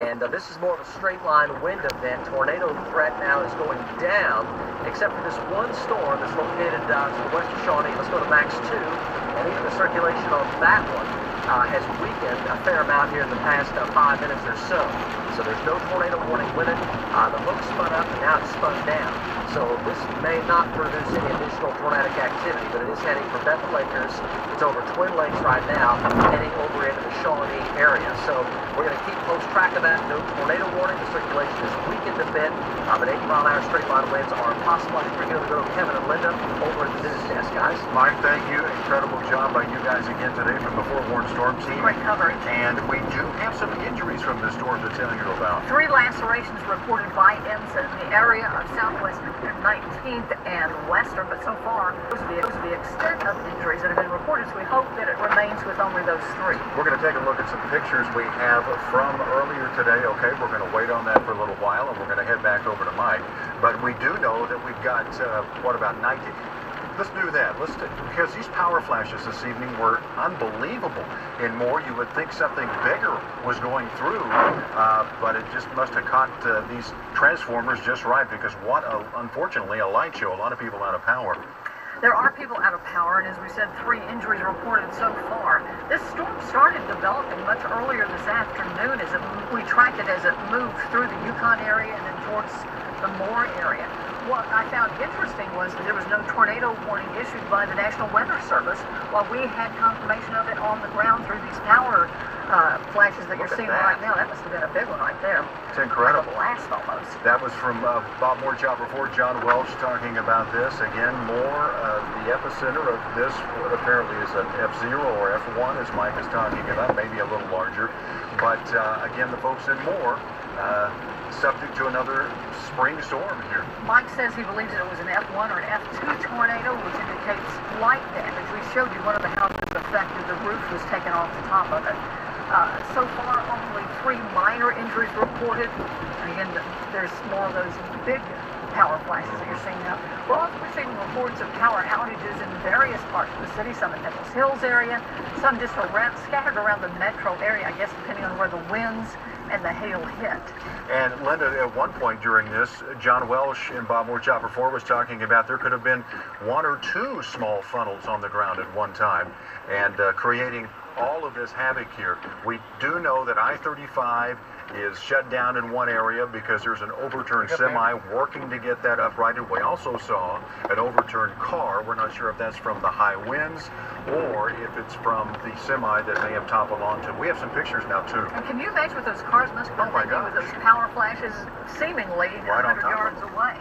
And this is more of a straight line wind event. Tornado threat now is going down, except for this one storm that's located to the west of Shawnee. Let's go to max 2, and even the circulation on that one has weakened a fair amount here in the past 5 minutes or so. So there's no tornado warning with it. The hook spun up and now it's spun down. So this may not produce any additional tornadic activity, but it is heading for Bethel Acres. It's over Twin Lakes right now, heading over into the Shawnee area. So we're going to keep close track of that. No tornado warning. The circulation is weakened a bit, but 80-mile-an-hour straight line winds are possible. I think we're going to go to Kevin and Linda over at the news desk, guys. Mike, thank you. Incredible job by you guys again today from the forewarned storm team. Great coverage. And we do have some injuries from the storm to tell you about. 3 lacerations reported by EMSA in the area of southwest 19th and Western, but so far those are the extent of injuries that have been reported, so we hope that it remains with only those 3. We're going to take a look at some pictures we have from earlier today. Okay, we're going to wait on that for a little while, and we're going to head back over to Mike. But we do know that we've got, what about 90? Let's do that. Because these power flashes this evening were unbelievable. In Moore, you would think something bigger was going through, but it just must have caught these transformers just right, because unfortunately, a light show, a lot of people out of power. There are people out of power, and as we said, 3 injuries reported so far. This storm started developing much earlier this afternoon as we tracked it as it moved through the Yukon area and then towards the Moore area. What I found interesting was that there was no tornado warning issued by the National Weather Service, while we had confirmation of it on the ground through these power flashes that you're seeing right now. That must have been a big one right there. It's incredible. Like a blast almost. That was from Bob Moore Chopper 4, John Welsh talking about this. Again, Moore, the epicenter of this, what apparently is an F0 or F1, as Mike is talking about, maybe a little larger. But again, the folks in Moore, subject to another spring storm here. Mike says he believes that it was an F1 or an F2 tornado, which indicates light damage. We showed you one of the houses affected. The roof was taken off the top of it. So far, only 3 minor injuries reported. And again, there's more of those big power flashes that you're seeing now. We're also receiving reports of power outages in various parts of the city, some in Nichols Hills area, some just scattered around the metro area, I guess, depending on where the winds and the hail hit. And Linda, at one point during this, John Welsh and Bob Moore Chopper 4 was talking about there could have been 1 or 2 small funnels on the ground at one time, and creating all of this havoc here. We do know that I-35 is shut down in one area because there's an overturned semi working to get that uprighted. We also saw an overturned car. We're not sure if that's from the high winds or if it's from the semi that may have toppled onto. We have some pictures now too. And can you imagine what those cars must have been thinking with those power flashes seemingly right 100 yards away?